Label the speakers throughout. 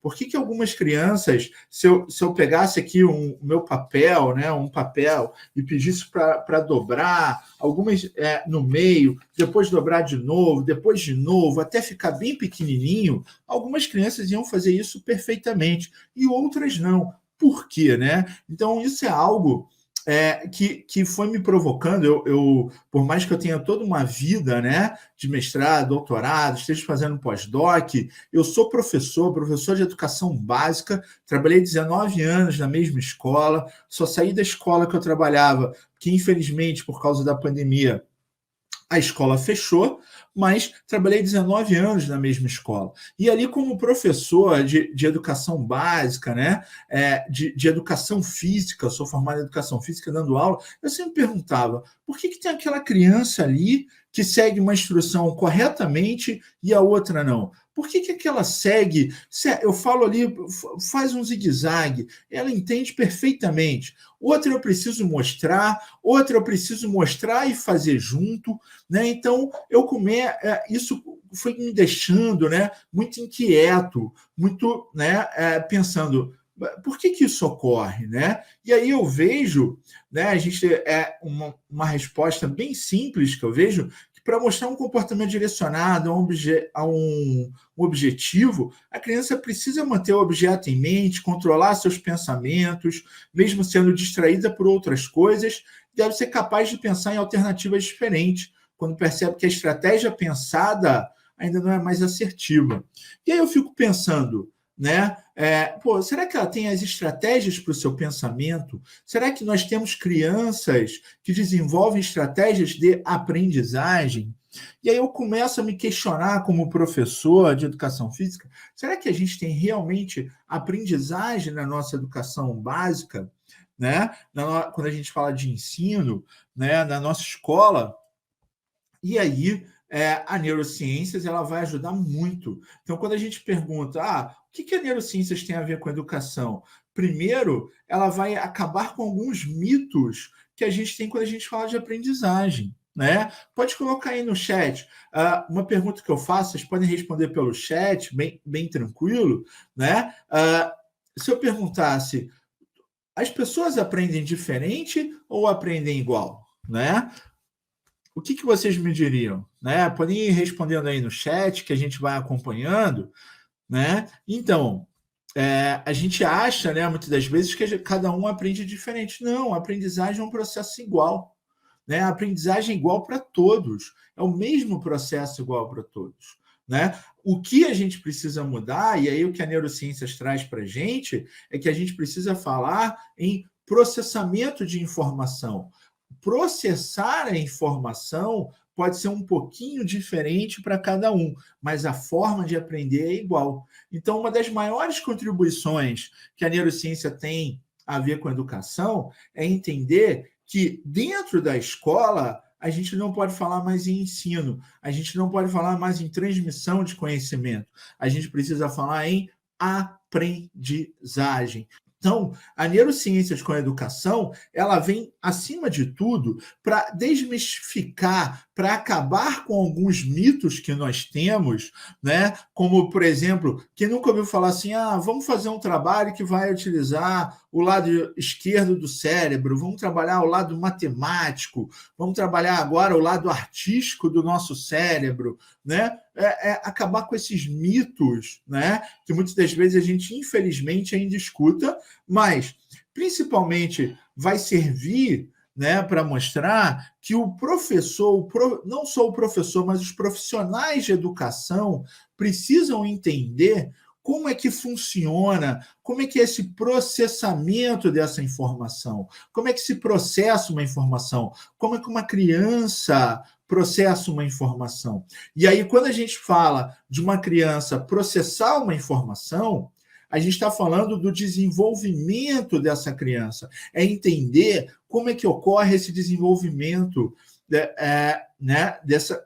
Speaker 1: Por que algumas crianças, se eu pegasse aqui o meu papel, né, um papel, e pedisse para dobrar, algumas no meio, depois dobrar de novo, até ficar bem pequenininho, algumas crianças iam fazer isso perfeitamente, e outras não. Por quê, né? Então, isso é algo que foi me provocando. Por mais que eu tenha toda uma vida, né, de mestrado, doutorado, esteja fazendo pós-doc, eu sou professor de educação básica, trabalhei 19 anos na mesma escola, só saí da escola que eu trabalhava, que infelizmente, por causa da pandemia, a escola fechou, mas trabalhei 19 anos na mesma escola. E ali, como professor de educação básica, né, de educação física, sou formado em educação física, dando aula, eu sempre perguntava, por que tem aquela criança ali que segue uma instrução corretamente e a outra não? Por que aquela segue? Eu falo ali, faz um zigue-zague, ela entende perfeitamente. Outra eu preciso mostrar e fazer junto, né? Então, isso foi me deixando, né, muito inquieto, muito, né, pensando, por que isso ocorre, né? E aí eu vejo, né, a gente uma resposta bem simples que eu vejo, que para mostrar um comportamento direcionado a um objetivo, a criança precisa manter o objeto em mente, controlar seus pensamentos, mesmo sendo distraída por outras coisas, deve ser capaz de pensar em alternativas diferentes, quando percebe que a estratégia pensada ainda não é mais assertiva. E aí eu fico pensando, né? Será que ela tem as estratégias para o seu pensamento? Será que nós temos crianças que desenvolvem estratégias de aprendizagem? E aí eu começo a me questionar como professor de educação física, será que a gente tem realmente aprendizagem na nossa educação básica? Né? Quando a gente fala de ensino, né, na nossa escola, e aí a neurociências ela vai ajudar muito. Então, quando a gente pergunta, o que a neurociências tem a ver com a educação? Primeiro, ela vai acabar com alguns mitos que a gente tem quando a gente fala de aprendizagem. Né? Pode colocar aí no chat uma pergunta que eu faço, vocês podem responder pelo chat, bem tranquilo. Né? Se eu perguntasse, as pessoas aprendem diferente ou aprendem igual? Né? O que vocês me diriam? Né? Podem ir respondendo aí no chat, que a gente vai acompanhando. Né? Então, a gente acha, né, muitas das vezes, que cada um aprende diferente. Não, a aprendizagem é um processo igual. Né? A aprendizagem é igual para todos. É o mesmo processo igual para todos. Né? O que a gente precisa mudar, e aí o que a neurociências traz para a gente, é que a gente precisa falar em processamento de informação. Processar a informação pode ser um pouquinho diferente para cada um, mas a forma de aprender é igual. Então, uma das maiores contribuições que a neurociência tem a ver com a educação é entender que dentro da escola a gente não pode falar mais em ensino, a gente não pode falar mais em transmissão de conhecimento, a gente precisa falar em aprendizagem. Então, a neurociências com a educação, ela vem, acima de tudo, para desmistificar, para acabar com alguns mitos que nós temos, né? Como, por exemplo, quem nunca ouviu falar assim, vamos fazer um trabalho que vai utilizar o lado esquerdo do cérebro, vamos trabalhar o lado matemático, vamos trabalhar agora o lado artístico do nosso cérebro, né? Acabar com esses mitos, né? Que muitas das vezes a gente, infelizmente, ainda escuta, mas principalmente vai servir, né, para mostrar que o professor, não só o professor, mas os profissionais de educação precisam entender como é que funciona, como é que é esse processamento dessa informação, como é que se processa uma informação, como é que uma criança processa uma informação. E aí, quando a gente fala de uma criança processar uma informação, a gente está falando do desenvolvimento dessa criança. É entender como é que ocorre esse desenvolvimento né,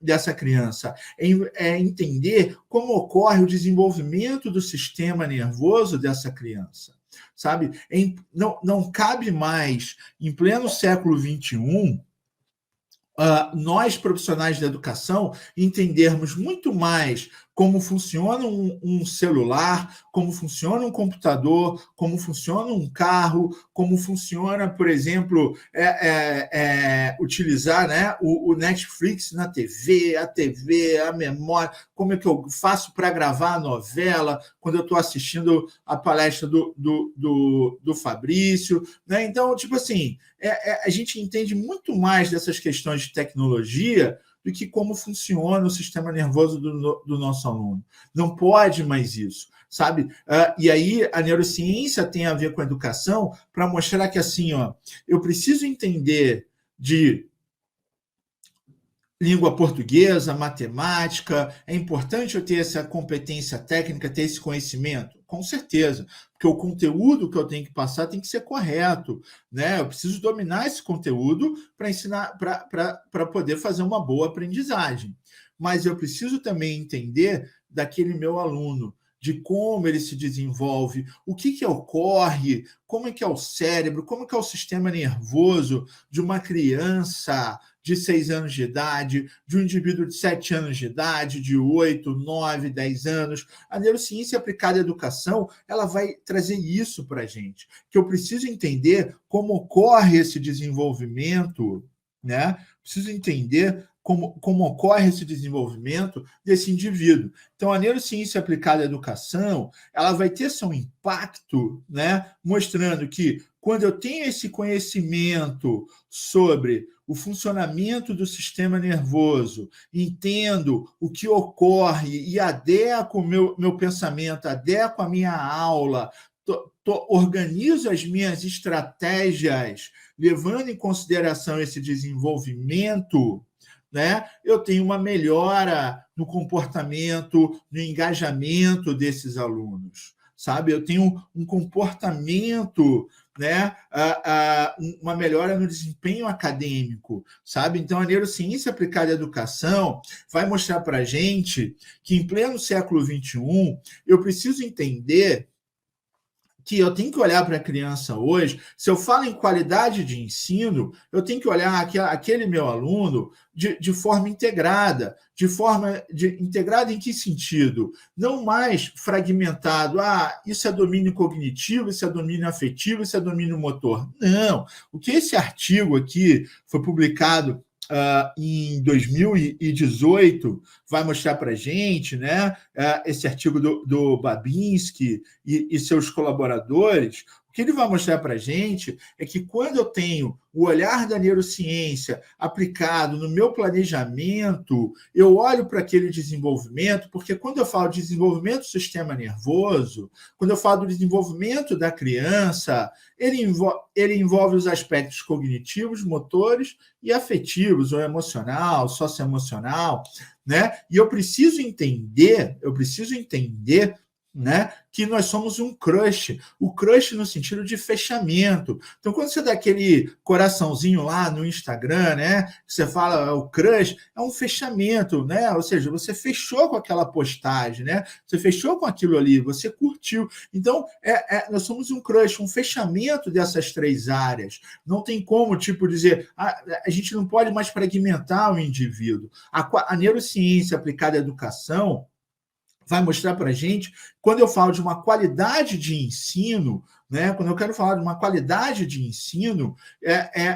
Speaker 1: dessa criança. É entender como ocorre o desenvolvimento do sistema nervoso dessa criança. Sabe? Não cabe mais, em pleno século XXI, nós, profissionais da educação, entendermos muito mais como funciona um celular, como funciona um computador, como funciona um carro, como funciona, por exemplo, utilizar, né, o Netflix na TV, a memória, como é que eu faço para gravar a novela, quando eu estou assistindo a palestra do Fabrício, né? Então, tipo assim, a gente entende muito mais dessas questões de tecnologia do que como funciona o sistema nervoso do nosso aluno. Não pode mais isso, sabe? E aí a neurociência tem a ver com a educação para mostrar que, assim, ó, eu preciso entender de língua portuguesa, matemática, é importante eu ter essa competência técnica, ter esse conhecimento? Com certeza, porque o conteúdo que eu tenho que passar tem que ser correto, né? Eu preciso dominar esse conteúdo para ensinar, para poder fazer uma boa aprendizagem. Mas eu preciso também entender daquele meu aluno, de como ele se desenvolve, o que ocorre, como é que é o cérebro, como é que é o sistema nervoso de uma criança de 6 anos de idade, de um indivíduo de 7 anos de idade, de 8, 9, 10 anos. A neurociência aplicada à educação, ela vai trazer isso para a gente, que eu preciso entender como ocorre esse desenvolvimento, né? Preciso entender como ocorre esse desenvolvimento desse indivíduo. Então, a neurociência aplicada à educação, ela vai ter seu impacto, né, mostrando que quando eu tenho esse conhecimento sobre o funcionamento do sistema nervoso, entendo o que ocorre e adequo o meu pensamento, adequo a minha aula, organizo as minhas estratégias, levando em consideração esse desenvolvimento, né? Eu tenho uma melhora no comportamento, no engajamento desses alunos, sabe? Eu tenho um comportamento, né? Uma melhora no desempenho acadêmico, sabe? Então, a neurociência aplicada à educação vai mostrar para a gente que, em pleno século XXI, eu preciso entender que eu tenho que olhar para a criança hoje. Se eu falo em qualidade de ensino, eu tenho que olhar aquele meu aluno de forma integrada. Integrada em que sentido? Não mais fragmentado. Isso é domínio cognitivo, isso é domínio afetivo, isso é domínio motor. Não. O que esse artigo aqui foi publicado em 2018, vai mostrar para a gente, né, esse artigo do Babinski e seus colaboradores. O que ele vai mostrar para a gente é que quando eu tenho o olhar da neurociência aplicado no meu planejamento, eu olho para aquele desenvolvimento, porque quando eu falo de desenvolvimento do sistema nervoso, quando eu falo do desenvolvimento da criança, ele envolve os aspectos cognitivos, motores e afetivos, ou emocional, socioemocional, né? E eu preciso entender, né, que nós somos um crush. O crush no sentido de fechamento. Então, quando você dá aquele coraçãozinho lá no Instagram, né, você fala o crush, é um fechamento, né? Ou seja, você fechou com aquela postagem, né? Você fechou com aquilo ali, você curtiu. Então, nós somos um crush, um fechamento dessas três áreas. Não tem como, tipo, dizer, a gente não pode mais fragmentar o indivíduo. A neurociência aplicada à educação vai mostrar para a gente, quando eu falo de uma qualidade de ensino, né, quando eu quero falar de uma qualidade de ensino,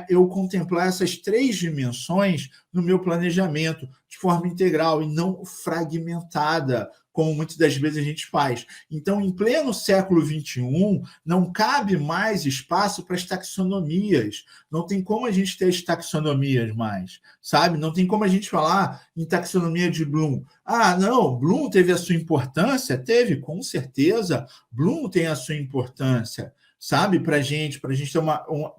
Speaker 1: eu contemplar essas três dimensões no meu planejamento, de forma integral e não fragmentada, como muitas das vezes a gente faz. Então, em pleno século XXI, não cabe mais espaço para as taxonomias. Não tem como a gente ter as taxonomias mais, sabe? Não tem como a gente falar em taxonomia de Bloom. Não, Bloom teve a sua importância? Teve, com certeza. Bloom tem a sua importância, sabe, para a gente ter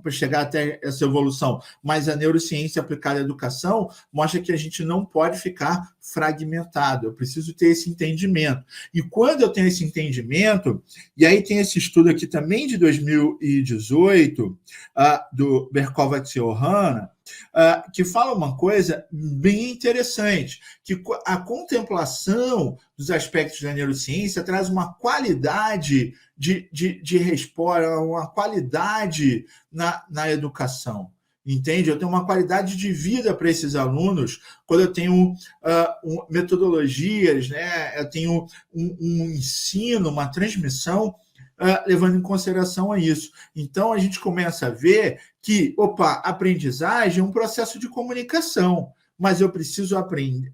Speaker 1: para chegar até essa evolução. Mas a neurociência aplicada à educação mostra que a gente não pode ficar fragmentado. Eu preciso ter esse entendimento. E quando eu tenho esse entendimento, e aí tem esse estudo aqui também de 2018, do Berkowitz e Ohana, que fala uma coisa bem interessante, que a contemplação dos aspectos da neurociência traz uma qualidade de resposta, uma qualidade na educação. entende? Eu tenho uma qualidade de vida para esses alunos quando eu tenho metodologias, né? Eu tenho um ensino, uma transmissão levando em consideração a isso. Então, a gente começa a ver que, aprendizagem é um processo de comunicação, mas eu preciso aprender,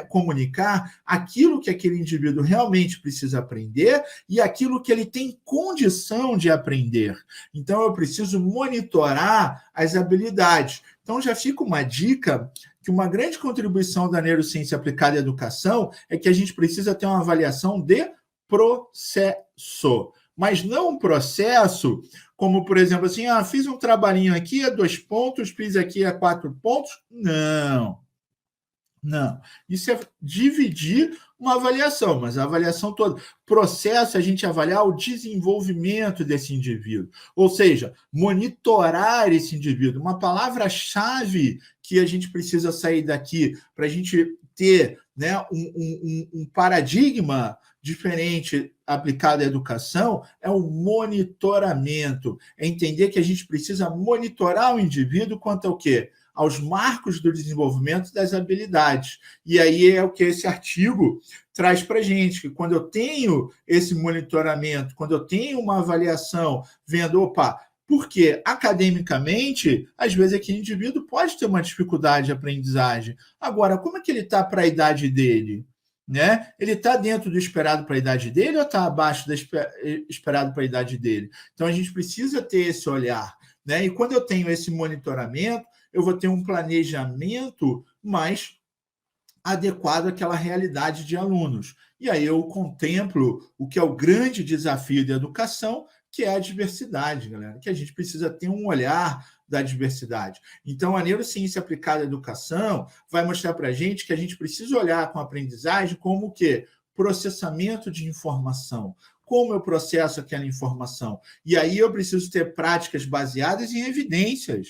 Speaker 1: comunicar aquilo que aquele indivíduo realmente precisa aprender e aquilo que ele tem condição de aprender. Então, eu preciso monitorar as habilidades. Então, já fica uma dica que uma grande contribuição da neurociência aplicada à educação é que a gente precisa ter uma avaliação de processo, mas não um processo como, por exemplo, assim, fiz um trabalhinho aqui a 2 pontos, fiz aqui a 4 pontos. Não. Isso é dividir uma avaliação, mas a avaliação toda. Processo é a gente avaliar o desenvolvimento desse indivíduo, ou seja, monitorar esse indivíduo. Uma palavra-chave que a gente precisa sair daqui para a gente ter, né, um paradigma diferente aplicado à educação é o monitoramento. É entender que a gente precisa monitorar o indivíduo quanto ao quê? Aos marcos do desenvolvimento das habilidades. E aí é o que esse artigo traz para a gente, que quando eu tenho esse monitoramento, quando eu tenho uma avaliação, vendo, porque academicamente, às vezes aquele indivíduo pode ter uma dificuldade de aprendizagem. Agora, como é que ele está para a idade dele? Né? Ele está dentro do esperado para a idade dele ou está abaixo do esperado para a idade dele? Então, a gente precisa ter esse olhar. Né? E quando eu tenho esse monitoramento, eu vou ter um planejamento mais adequado àquela realidade de alunos. E aí eu contemplo o que é o grande desafio da educação, que é a diversidade, galera, que a gente precisa ter um olhar da diversidade. Então, a neurociência aplicada à educação vai mostrar para a gente que a gente precisa olhar com a aprendizagem como o quê? Processamento de informação. Como eu processo aquela informação? E aí eu preciso ter práticas baseadas em evidências.